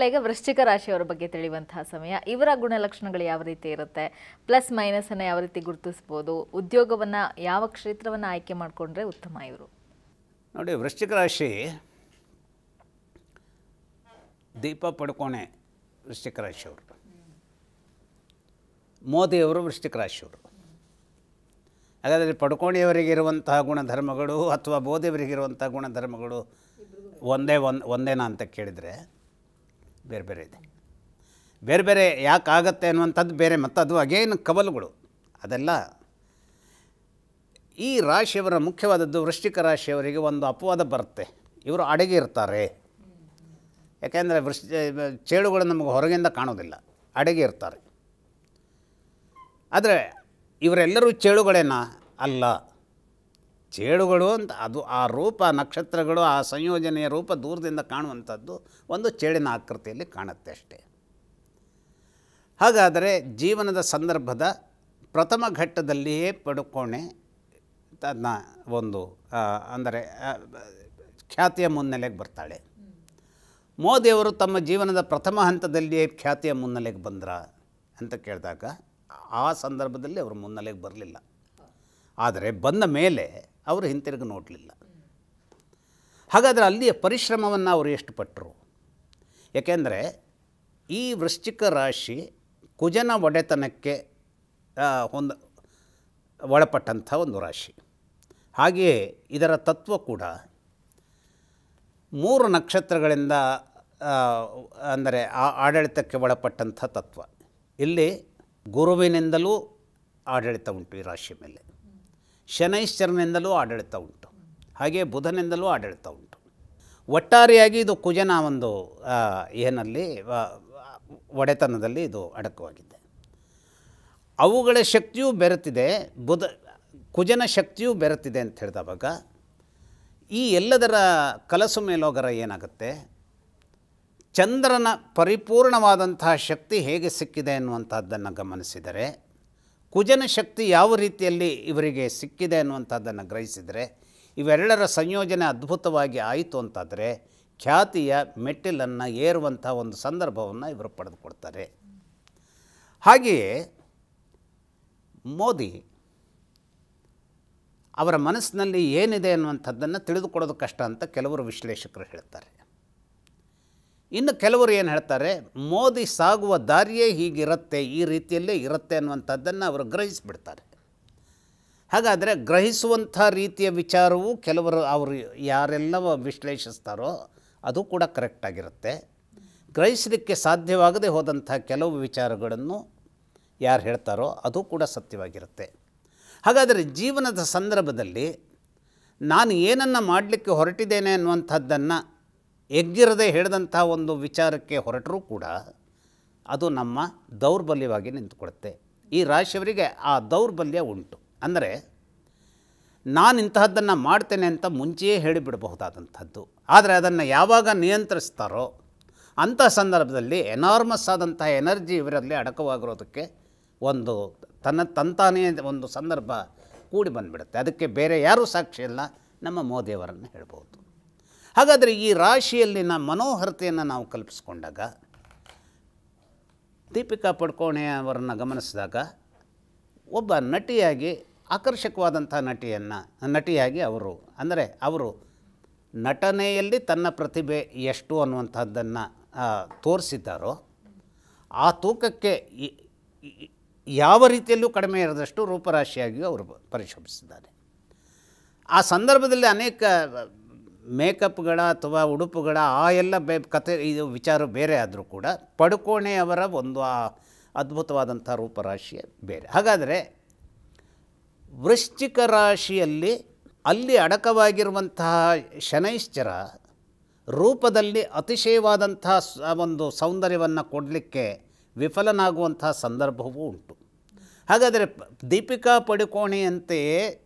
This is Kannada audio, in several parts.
ಈಗ ವೃಶ್ಚಿಕ ರಾಶಿಯವರ ಬಗ್ಗೆ ತಿಳಿಯುವಂತಹ ಸಮಯ. ಇವರ ಗುಣಲಕ್ಷಣಗಳು ಯಾವ ರೀತಿ ಇರುತ್ತೆ, ಪ್ಲಸ್ ಮೈನಸ್ ಅನ್ನು ಯಾವ ರೀತಿ ಗುರುತಿಸಬಹುದು, ಉದ್ಯೋಗವನ್ನ ಯಾವ ಕ್ಷೇತ್ರವನ್ನ ಆಯ್ಕೆ ಮಾಡಿಕೊಂಡ್ರೆ ಉತ್ತಮ? ಇವರು ನೋಡಿ, ವೃಶ್ಚಿಕ ರಾಶಿ ದೀಪ ಪಡುಕೋಣೆ ವೃಶ್ಚಿಕ ರಾಶಿಯವರು, ಮೋದಿಯವರು ವೃಶ್ಚಿಕ ರಾಶಿಯವರು. ಹಾಗಾದರೆ ಪಡುಕೋಣೆಯವರಿಗಿರುವಂತಹ ಗುಣಧರ್ಮಗಳು ಅಥವಾ ಮೋದಿಯವರಿಗಿರುವಂಥ ಗುಣಧರ್ಮಗಳು ಒಂದೇನಾ ಅಂತ ಕೇಳಿದರೆ ಬೇರೆ ಬೇರೆ ಇದೆ. ಬೇರೆ ಬೇರೆ ಯಾಕಾಗತ್ತೆ ಅನ್ನುವಂಥದ್ದು ಬೇರೆ, ಮತ್ತು ಅದು ಅಗೇನ್ ಕವಲುಗಳು ಅದೆಲ್ಲ. ಈ ರಾಶಿಯವರ ಮುಖ್ಯವಾದದ್ದು, ವೃಶ್ಚಿಕ ರಾಶಿಯವರಿಗೆ ಒಂದು ಅಪವಾದ ಬರುತ್ತೆ, ಇವರು ಅಡಗಿ ಇರ್ತಾರೆ. ಯಾಕೆಂದರೆ ಚೇಳುಗಳು ನಮಗೆ ಹೊರಗಿಂದ ಕಾಣೋದಿಲ್ಲ, ಅಡಗಿ ಇರ್ತಾರೆ. ಆದರೆ ಇವರೆಲ್ಲರೂ ಚೇಳುಗಳೇನಾ? ಅಲ್ಲ. ಚೇಳುಗಳು ಅಂತ ಅದು ಆ ರೂಪ, ನಕ್ಷತ್ರಗಳು, ಆ ಸಂಯೋಜನೆಯ ರೂಪ ದೂರದಿಂದ ಕಾಣುವಂಥದ್ದು ಒಂದು ಚೇಳಿನ ಆಕೃತಿಯಲ್ಲಿ ಕಾಣುತ್ತೆ ಅಷ್ಟೇ. ಹಾಗಾದರೆ ಜೀವನದ ಸಂದರ್ಭದ ಪ್ರಥಮ ಘಟ್ಟದಲ್ಲಿಯೇ ಪಡುಕೋಣೆ ತನ್ನ ಒಂದು ಅಂದರೆ ಖ್ಯಾತಿಯ ಮುನ್ನೆಲೆಗೆ ಬರ್ತಾಳೆ. ಮೋದಿಯವರು ತಮ್ಮ ಜೀವನದ ಪ್ರಥಮ ಹಂತದಲ್ಲಿಯೇ ಖ್ಯಾತಿಯ ಮುನ್ನೆಲೆಗೆ ಬಂದ್ರ ಅಂತ ಕೇಳಿದಾಗ ಆ ಸಂದರ್ಭದಲ್ಲಿ ಅವರು ಮುನ್ನೆಲೆಗೆ ಬರಲಿಲ್ಲ. ಆದರೆ ಬಂದ ಮೇಲೆ ಅವರು ಹಿಂತಿರುಗಿ ನೋಡಲಿಲ್ಲ. ಹಾಗಾದರೆ ಅಲ್ಲಿಯ ಪರಿಶ್ರಮವನ್ನು ಅವರು ಎಷ್ಟು ಪಟ್ಟರು? ಏಕೆಂದರೆ ಈ ವೃಶ್ಚಿಕ ರಾಶಿ ಕುಜನ ಒಡೆತನಕ್ಕೆ ಒಳಪಟ್ಟಂಥ ಒಂದು ರಾಶಿ. ಹಾಗೆಯೇ ಇದರ ತತ್ವ ಕೂಡ 3 ನಕ್ಷತ್ರಗಳಿಂದ ಅಂದರೆ ಆಡಳಿತಕ್ಕೆ ಒಳಪಟ್ಟಂಥ ತತ್ವ. ಇಲ್ಲಿ ಗುರುವಿನಿಂದಲೂ ಆಡಳಿತ ಉಂಟು ಈ ರಾಶಿ ಮೇಲೆ, ಶನೈಶ್ಚರನಿಂದಲೂ ಆಡಳಿತ ಉಂಟು, ಹಾಗೆ ಬುಧನಿಂದಲೂ ಆಡಳಿತ ಉಂಟು. ಒಟ್ಟಾರೆಯಾಗಿ ಇದು ಕುಜನ ಒಂದು ಏನಲ್ಲಿ ಒಡೆತನದಲ್ಲಿ ಇದು ಅಡಕವಾಗಿದೆ. ಅವುಗಳ ಶಕ್ತಿಯೂ ಬೆರೆತಿದೆ, ಕುಜನ ಶಕ್ತಿಯೂ ಬೆರೆತಿದೆ ಅಂತ ಹೇಳಿದವಾಗ ಈ ಎಲ್ಲದರ ಕಲಸು ಮೇಲೋಗರ ಏನಾಗುತ್ತೆ, ಚಂದ್ರನ ಪರಿಪೂರ್ಣವಾದಂತಹ ಶಕ್ತಿ ಹೇಗೆ ಸಿಕ್ಕಿದೆ ಅನ್ನುವಂಥದ್ದನ್ನು ಗಮನಿಸಿದರೆ, ಕುಜನ ಶಕ್ತಿ ಯಾವ ರೀತಿಯಲ್ಲಿ ಇವರಿಗೆ ಸಿಕ್ಕಿದೆ ಅನ್ನುವಂಥದ್ದನ್ನು ಗ್ರಹಿಸಿದರೆ, ಇವೆರಡರ ಸಂಯೋಜನೆ ಅದ್ಭುತವಾಗಿ ಆಯಿತು ಅಂತಾದರೆ ಖ್ಯಾತಿಯ ಮೆಟ್ಟಿಲನ್ನು ಏರುವಂಥ ಒಂದು ಸಂದರ್ಭವನ್ನು ಇವರು ಪಡೆದುಕೊಡ್ತಾರೆ. ಹಾಗೆಯೇ ಮೋದಿ ಅವರ ಮನಸ್ಸಿನಲ್ಲಿ ಏನಿದೆ ಅನ್ನುವಂಥದ್ದನ್ನು ತಿಳಿದುಕೊಡೋದು ಕಷ್ಟ ಅಂತ ಕೆಲವರು ವಿಶ್ಲೇಷಕರು ಹೇಳ್ತಾರೆ. ಇನ್ನು ಕೆಲವರು ಏನು ಹೇಳ್ತಾರೆ, ಮೋದಿ ಸಾಗುವ ದಾರಿಯೇ ಹೀಗಿರುತ್ತೆ, ಈ ರೀತಿಯಲ್ಲೇ ಇರುತ್ತೆ ಅನ್ನುವಂಥದ್ದನ್ನು ಅವರು ಗ್ರಹಿಸಿಬಿಡ್ತಾರೆ. ಹಾಗಾದರೆ ಗ್ರಹಿಸುವಂಥ ರೀತಿಯ ವಿಚಾರವೂ ಕೆಲವರು ಅವರು ಯಾರೆಲ್ಲ ವಿಶ್ಲೇಷಿಸ್ತಾರೋ ಅದು ಕೂಡ ಕರೆಕ್ಟಾಗಿರುತ್ತೆ. ಗ್ರಹಿಸಲಿಕ್ಕೆ ಸಾಧ್ಯವಾಗದೆ ಹೋದಂಥ ಕೆಲವು ವಿಚಾರಗಳನ್ನು ಯಾರು ಹೇಳ್ತಾರೋ ಅದು ಕೂಡ ಸತ್ಯವಾಗಿರುತ್ತೆ. ಹಾಗಾದರೆ ಜೀವನದ ಸಂದರ್ಭದಲ್ಲಿ ನಾನು ಏನನ್ನು ಮಾಡಲಿಕ್ಕೆ ಹೊರಟಿದ್ದೇನೆ ಅನ್ನುವಂಥದ್ದನ್ನು ಎಗ್ಗಿರದೆ ಹೇಳಿದಂಥ ಒಂದು ವಿಚಾರಕ್ಕೆ ಹೊರಟರೂ ಕೂಡ ಅದು ನಮ್ಮ ದೌರ್ಬಲ್ಯವಾಗಿ ನಿಂತುಕೊಡುತ್ತೆ. ಈ ರಾಶಿಯವರಿಗೆ ಆ ದೌರ್ಬಲ್ಯ ಉಂಟು. ಅಂದರೆ ನಾನು ಇಂತಹದ್ದನ್ನು ಮಾಡ್ತೇನೆ ಅಂತ ಮುಂಚೆಯೇ ಹೇಳಿಬಿಡಬಹುದಾದಂಥದ್ದು. ಆದರೆ ಅದನ್ನು ಯಾವಾಗ ನಿಯಂತ್ರಿಸ್ತಾರೋ ಅಂಥ ಸಂದರ್ಭದಲ್ಲಿ ಎನಾರ್ಮಸ್ ಆದಂತಹ ಎನರ್ಜಿ ಇವರಲ್ಲಿ ಅಡಕವಾಗಿರೋದಕ್ಕೆ ಒಂದು ತಂತಾನೇ ಒಂದು ಸಂದರ್ಭ ಕೂಡಿ ಬಂದುಬಿಡುತ್ತೆ. ಅದಕ್ಕೆ ಬೇರೆ ಯಾರೂ ಸಾಕ್ಷಿ ಇಲ್ಲ, ನಮ್ಮ ಮೋದಿಯವರನ್ನು ಹೇಳ್ಬೋದು. ಹಾಗಾದರೆ ಈ ರಾಶಿಯಲ್ಲಿನ ಮನೋಹರತೆಯನ್ನು ನಾವು ಕಲ್ಪಿಸ್ಕೊಂಡಾಗ, ದೀಪಿಕಾ ಪಡುಕೋಣೆ ಅವರನ್ನು ಗಮನಿಸಿದಾಗ ಒಬ್ಬ ನಟಿಯಾಗಿ, ಆಕರ್ಷಕವಾದಂಥ ನಟಿಯಾಗಿ ಅವರು ನಟನೆಯಲ್ಲಿ ತನ್ನ ಪ್ರತಿಭೆ ಎಷ್ಟು ಅನ್ನುವಂಥದ್ದನ್ನು ತೋರಿಸಿದ್ದಾರೋ ಆ ತೂಕಕ್ಕೆ ಯಾವ ರೀತಿಯಲ್ಲೂ ಕಡಿಮೆ ಇರದಷ್ಟು ರೂಪರಾಶಿಯಾಗಿಯೂ ಅವರು ಪರಿಶೋಭಿಸಿದ್ದಾರೆ. ಆ ಸಂದರ್ಭದಲ್ಲಿ ಅನೇಕ ಮೇಕಪ್ಗಳ ಅಥವಾ ಉಡುಪುಗಳ ಆ ಎಲ್ಲ ಕತೆ ಇದು ವಿಚಾರ ಬೇರೆ ಆದರೂ ಕೂಡ ಪಡುಕೋಣೆಯವರ ಒಂದು ಅದ್ಭುತವಾದಂಥ ರೂಪರಾಶಿ ಬೇರೆ. ಹಾಗಾದರೆ ವೃಶ್ಚಿಕ ರಾಶಿಯಲ್ಲಿ ಅಲ್ಲಿ ಅಡಕವಾಗಿರುವಂತಹ ಶನೈಶ್ಚರ ರೂಪದಲ್ಲಿ ಅತಿಶಯವಾದಂತಹ ಒಂದು ಸೌಂದರ್ಯವನ್ನು ಕೊಡಲಿಕ್ಕೆ ವಿಫಲನಾಗುವಂತಹ ಸಂದರ್ಭವೂ ಉಂಟು. ಹಾಗಾದರೆ ದೀಪಿಕಾ ಪಡುಕೋಣೆಯಂತೆಯೇ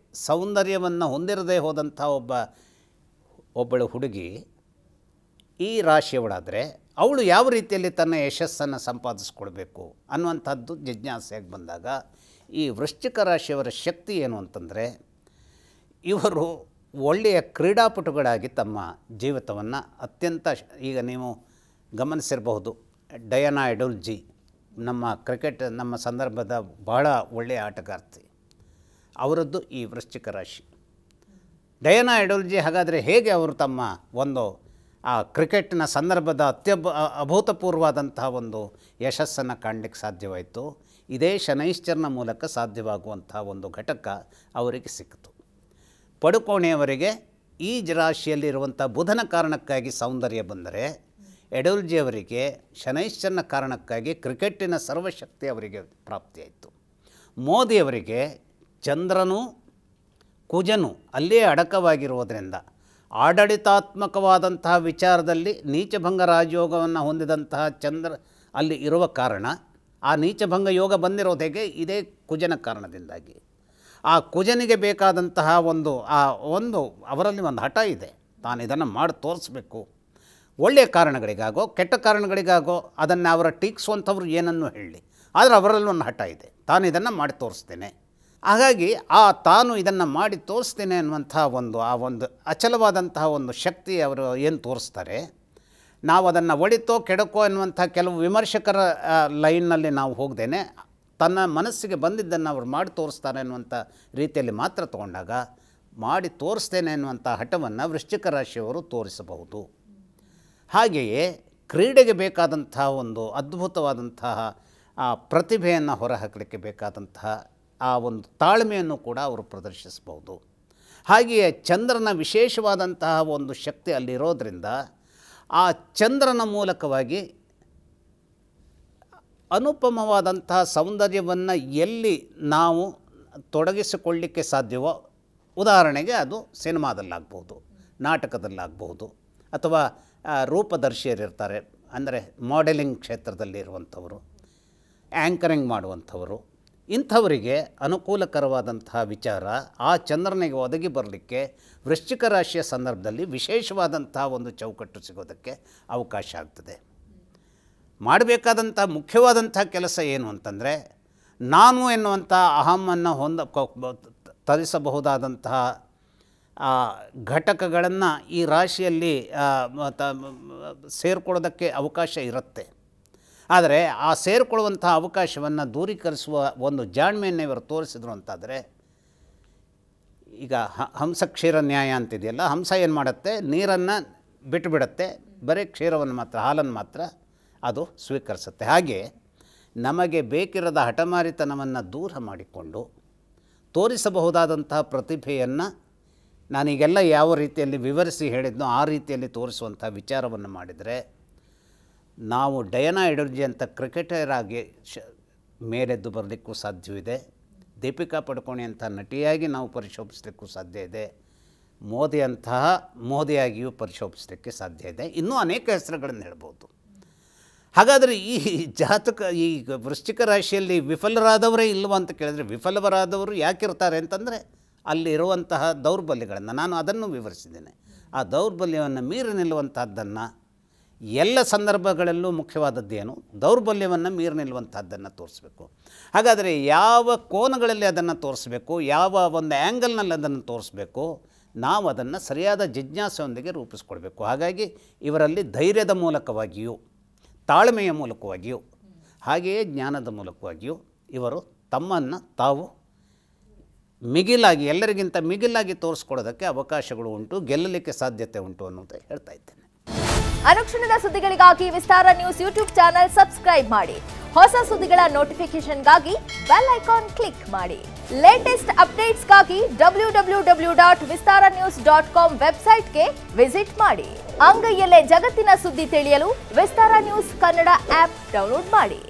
ಸೌಂದರ್ಯವನ್ನು ಹೊಂದಿರದೇ ಹೋದಂಥ ಒಬ್ಬಳು ಹುಡುಗಿ ಈ ರಾಶಿಯವಳಾದರೆ ಅವಳು ಯಾವ ರೀತಿಯಲ್ಲಿ ತನ್ನ ಯಶಸ್ಸನ್ನು ಸಂಪಾದಿಸ್ಕೊಳ್ಬೇಕು ಅನ್ನುವಂಥದ್ದು ಜಿಜ್ಞಾಸೆಯಾಗಿ ಬಂದಾಗ, ಈ ವೃಶ್ಚಿಕ ರಾಶಿಯವರ ಶಕ್ತಿ ಏನು ಅಂತಂದರೆ, ಇವರು ಒಳ್ಳೆಯ ಕ್ರೀಡಾಪಟುಗಳಾಗಿ ತಮ್ಮ ಜೀವಿತವನ್ನು ಈಗ ನೀವು ಗಮನಿಸಿರಬಹುದು. ಡಯಾನಾ ಎಡೋಲ್ಜಿ ನಮ್ಮ ಕ್ರಿಕೆಟ್ ನಮ್ಮ ಸಂದರ್ಭದ ಬಹಳ ಒಳ್ಳೆಯ ಆಟಗಾರ್ತಿ, ಅವರದ್ದು ಈ ವೃಶ್ಚಿಕ ರಾಶಿ. ಡಯಾನಾ ಎಡೋಲ್ಜಿ ಹಾಗಾದರೆ ಹೇಗೆ ಅವರು ತಮ್ಮ ಒಂದು ಆ ಕ್ರಿಕೆಟ್ನ ಸಂದರ್ಭದ ಅಭೂತಪೂರ್ವವಾದಂತಹ ಒಂದು ಯಶಸ್ಸನ್ನು ಕಾಣಲಿಕ್ಕೆ ಸಾಧ್ಯವಾಯಿತು? ಇದೇ ಶನೈಶ್ಚರನ ಮೂಲಕ ಸಾಧ್ಯವಾಗುವಂಥ ಒಂದು ಘಟಕ ಅವರಿಗೆ ಸಿಕ್ಕಿತು. ಪಡುಕೋಣೆಯವರಿಗೆ ಈ ರಾಶಿಯಲ್ಲಿರುವಂಥ ಬುಧನ ಕಾರಣಕ್ಕಾಗಿ ಸೌಂದರ್ಯ ಬಂದರೆ, ಎಡೋಲ್ಜಿಯವರಿಗೆ ಶನೈಶ್ಚರನ ಕಾರಣಕ್ಕಾಗಿ ಕ್ರಿಕೆಟ್ಟಿನ ಸರ್ವಶಕ್ತಿ ಅವರಿಗೆ ಪ್ರಾಪ್ತಿಯಾಯಿತು. ಮೋದಿಯವರಿಗೆ ಚಂದ್ರನು ಕುಜನು ಅಲ್ಲೇ ಅಡಕವಾಗಿರುವುದರಿಂದ ಆಡಳಿತಾತ್ಮಕವಾದಂತಹ ವಿಚಾರದಲ್ಲಿ ನೀಚಭಂಗ ರಾಜಯೋಗವನ್ನು ಹೊಂದಿದಂತಹ ಚಂದ್ರ ಅಲ್ಲಿ ಇರುವ ಕಾರಣ, ಆ ನೀಚಭಂಗ ಯೋಗ ಬಂದಿರೋದು ಹೇಗೆ? ಇದೇ ಕುಜನ ಕಾರಣದಿಂದಾಗಿ. ಆ ಕುಜನಿಗೆ ಬೇಕಾದಂತಹ ಒಂದು ಅವರಲ್ಲಿ ಒಂದು ಹಠ ಇದೆ, ತಾನು ಇದನ್ನು ಮಾಡಿ ತೋರಿಸ್ಬೇಕು. ಒಳ್ಳೆಯ ಕಾರಣಗಳಿಗಾಗೋ ಕೆಟ್ಟ ಕಾರಣಗಳಿಗಾಗೋ ಅದನ್ನು ಅವರ ಟೀಕಿಸುವಂಥವ್ರು ಏನನ್ನು ಹೇಳಿ, ಆದರೆ ಅವರಲ್ಲಿ ಒಂದು ಹಠ ಇದೆ, ತಾನು ಇದನ್ನು ಮಾಡಿ ತೋರಿಸ್ತೇನೆ. ಹಾಗಾಗಿ ತಾನು ಇದನ್ನು ಮಾಡಿ ತೋರಿಸ್ತೇನೆ ಅನ್ನುವಂಥ ಒಂದು ಅಚಲವಾದಂತಹ ಒಂದು ಶಕ್ತಿ ಅವರು ಏನು ತೋರಿಸ್ತಾರೆ, ನಾವು ಅದನ್ನು ಒಳಿತೋ ಕೆಡಕೋ ಎನ್ನುವಂಥ ಕೆಲವು ವಿಮರ್ಶಕರ ಲೈನ್ನಲ್ಲಿ ನಾವು ಹೋಗದೇನೆ ತನ್ನ ಮನಸ್ಸಿಗೆ ಬಂದಿದ್ದನ್ನು ಅವರು ಮಾಡಿ ತೋರಿಸ್ತಾರೆ ಅನ್ನುವಂಥ ರೀತಿಯಲ್ಲಿ ಮಾತ್ರ ತಗೊಂಡಾಗ ಮಾಡಿ ತೋರಿಸ್ತೇನೆ ಅನ್ನುವಂಥ ಹಠವನ್ನು ವೃಶ್ಚಿಕ ರಾಶಿಯವರು ತೋರಿಸಬಹುದು. ಹಾಗೆಯೇ ಕ್ರೀಡೆಗೆ ಬೇಕಾದಂತಹ ಒಂದು ಅದ್ಭುತವಾದಂತಹ ಪ್ರತಿಭೆಯನ್ನು ಹೊರಹಾಕಲಿಕ್ಕೆ ಬೇಕಾದಂತಹ ಆ ಒಂದು ತಾಳ್ಮೆಯನ್ನು ಕೂಡ ಅವರು ಪ್ರದರ್ಶಿಸಬಹುದು. ಹಾಗೆಯೇ ಚಂದ್ರನ ವಿಶೇಷವಾದಂತಹ ಒಂದು ಶಕ್ತಿ ಅಲ್ಲಿರೋದರಿಂದ ಆ ಚಂದ್ರನ ಮೂಲಕವಾಗಿ ಅನುಪಮವಾದಂತಹ ಸೌಂದರ್ಯವನ್ನು ಎಲ್ಲಿ ನಾವು ತೊಡಗಿಸಿಕೊಳ್ಳಲಿಕ್ಕೆ ಸಾಧ್ಯವೋ, ಉದಾಹರಣೆಗೆ ಅದು ಸಿನಿಮಾದಲ್ಲಾಗ್ಬೋದು, ನಾಟಕದಲ್ಲಾಗ್ಬೋದು, ಅಥವಾ ರೂಪದರ್ಶಿಯರಿರ್ತಾರೆ, ಅಂದರೆ ಮಾಡೆಲಿಂಗ್ ಕ್ಷೇತ್ರದಲ್ಲಿ ಇರುವಂಥವರು, ಆ್ಯಂಕರಿಂಗ್ ಮಾಡುವಂಥವರು, ಇಂಥವರಿಗೆ ಅನುಕೂಲಕರವಾದಂತಹ ವಿಚಾರ ಆ ಚಂದ್ರನಿಗೆ ಒದಗಿ ಬರಲಿಕ್ಕೆ ವೃಶ್ಚಿಕ ರಾಶಿಯ ಸಂದರ್ಭದಲ್ಲಿ ವಿಶೇಷವಾದಂತಹ ಒಂದು ಚೌಕಟ್ಟು ಸಿಗೋದಕ್ಕೆ ಅವಕಾಶ ಆಗ್ತದೆ. ಮಾಡಬೇಕಾದಂಥ ಮುಖ್ಯವಾದಂಥ ಕೆಲಸ ಏನು ಅಂತಂದರೆ, ನಾನು ಎನ್ನುವಂಥ ಅಹಮ್ಮನ್ನು ತರಿಸಬಹುದಾದಂತಹ ಘಟಕಗಳನ್ನು ಈ ರಾಶಿಯಲ್ಲಿ ಸೇರಿಕೊಳ್ಳೋದಕ್ಕೆ ಅವಕಾಶ ಇರುತ್ತೆ. ಆದರೆ ಆ ಸೇರಿಕೊಳ್ಳುವಂಥ ಅವಕಾಶವನ್ನು ದೂರೀಕರಿಸುವ ಒಂದು ಜಾಣ್ಮೆಯನ್ನು ಇವರು ತೋರಿಸಿದ್ರು ಅಂತಾದರೆ, ಈಗ ಹಂಸ ಕ್ಷೀರ ನ್ಯಾಯ ಅಂತಿದೆಯಲ್ಲ, ಹಂಸ ಏನು ಮಾಡುತ್ತೆ, ನೀರನ್ನು ಬಿಟ್ಟುಬಿಡುತ್ತೆ, ಬರೀ ಕ್ಷೀರವನ್ನು ಮಾತ್ರ, ಹಾಲನ್ನು ಮಾತ್ರ ಅದು ಸ್ವೀಕರಿಸುತ್ತೆ. ಹಾಗೆ ನಮಗೆ ಬೇಕಿರದ ಹಠಮಾರಿತನವನ್ನು ದೂರ ಮಾಡಿಕೊಂಡು ತೋರಿಸಬಹುದಾದಂತಹ ಪ್ರತಿಭೆಯನ್ನು ನಾನೀಗೆಲ್ಲ ಯಾವ ರೀತಿಯಲ್ಲಿ ವಿವರಿಸಿ ಹೇಳಿದ್ನೋ ಆ ರೀತಿಯಲ್ಲಿ ತೋರಿಸುವಂಥ ವಿಚಾರವನ್ನು ಮಾಡಿದರೆ, ನಾವು ಡಯಾನಾ ಎಡೋಲ್ಜಿ ಅಂತ ಕ್ರಿಕೆಟರ್ ಆಗಿ ಮೇಲೆದ್ದು ಬರಲಿಕ್ಕೂ ಸಾಧ್ಯವಿದೆ. ದೀಪಿಕಾ ಪಡುಕೋಣೆ ಅಂತ ನಟಿಯಾಗಿ ನಾವು ಪರಿಶೋಭಿಸಲಿಕ್ಕೂ ಸಾಧ್ಯ ಇದೆ. ಮೋದಿಯಾಗಿಯೂ ಪರಿಶೋಭಿಸಲಿಕ್ಕೆ ಸಾಧ್ಯ ಇದೆ. ಇನ್ನೂ ಅನೇಕ ಹೆಸರುಗಳನ್ನು ಹೇಳ್ಬೋದು. ಹಾಗಾದರೆ ಈ ಈ ವೃಶ್ಚಿಕ ರಾಶಿಯಲ್ಲಿ ವಿಫಲರಾದವರೇ ಇಲ್ಲವ ಅಂತ ಕೇಳಿದರೆ, ವಿಫಲರಾದವರು ಯಾಕಿರ್ತಾರೆ ಅಂತಂದರೆ ಅಲ್ಲಿರುವಂತಹ ದೌರ್ಬಲ್ಯಗಳನ್ನು ನಾನು ಅದನ್ನು ವಿವರಿಸಿದ್ದೇನೆ. ಆ ದೌರ್ಬಲ್ಯವನ್ನು ಮೀರಿ ನಿಲ್ಲುವಂಥದ್ದನ್ನು ಎಲ್ಲ ಸಂದರ್ಭಗಳಲ್ಲೂ ಮುಖ್ಯವಾದದ್ದೇನು, ದೌರ್ಬಲ್ಯವನ್ನು ಮೀರಿ ನಿಲ್ಲುವಂಥದ್ದನ್ನು ತೋರಿಸ್ಬೇಕು. ಹಾಗಾದರೆ ಯಾವ ಕೋನಗಳಲ್ಲಿ ಅದನ್ನು ತೋರಿಸ್ಬೇಕು, ಯಾವ ಒಂದು ಆ್ಯಂಗಲ್ನಲ್ಲಿ ಅದನ್ನು ತೋರಿಸ್ಬೇಕು, ನಾವು ಅದನ್ನು ಸರಿಯಾದ ಜಿಜ್ಞಾಸೆಯೊಂದಿಗೆ ರೂಪಿಸ್ಕೊಳ್ಬೇಕು. ಹಾಗಾಗಿ ಇವರಲ್ಲಿ ಧೈರ್ಯದ ಮೂಲಕವಾಗಿಯೂ, ತಾಳ್ಮೆಯ ಮೂಲಕವಾಗಿಯೂ, ಹಾಗೆಯೇ ಜ್ಞಾನದ ಮೂಲಕವಾಗಿಯೂ ಇವರು ತಮ್ಮನ್ನು ತಾವು ಮಿಗಿಲಾಗಿ, ಎಲ್ಲರಿಗಿಂತ ಮಿಗಿಲಾಗಿ ತೋರಿಸ್ಕೊಡೋದಕ್ಕೆ ಅವಕಾಶಗಳು ಉಂಟು, ಗೆಲ್ಲಲಿಕ್ಕೆ ಸಾಧ್ಯತೆ ಉಂಟು ಅನ್ನೋದು ಹೇಳ್ತಾ ಇದ್ದೇನೆ. ಅನುಕ್ಷಣದ ಸುದ್ದಿಗಳಿಗಾಗಿ ವಿಸ್ತಾರ ನ್ಯೂಸ್ ಯೂಟ್ಯೂಬ್ ಚಾನೆಲ್ ಸಬ್ಸ್ಕ್ರೈಬ್ ಮಾಡಿ. ಹೊಸ ಸುದ್ದಿಗಳ ನೋಟಿಫಿಕೇಶನ್ಗಾಗಿ ಬೆಲ್ ಐಕಾನ್ ಕ್ಲಿಕ್ ಮಾಡಿ. ಲೇಟೆಸ್ಟ್ ಅಪ್ಡೇಟ್ಸ್ಗಾಗಿ www.vistaranews.com ವೆಬ್ಸೈಟ್ಗೆ ವಿಸಿಟ್ ಮಾಡಿ. ಅಂಗೈಯಲ್ಲೇ ಜಗತ್ತಿನ ಸುದ್ದಿ ತಿಳಿಯಲು ವಿಸ್ತಾರ ನ್ಯೂಸ್ ಕನ್ನಡ ಆಪ್ ಡೌನ್ಲೋಡ್ ಮಾಡಿ.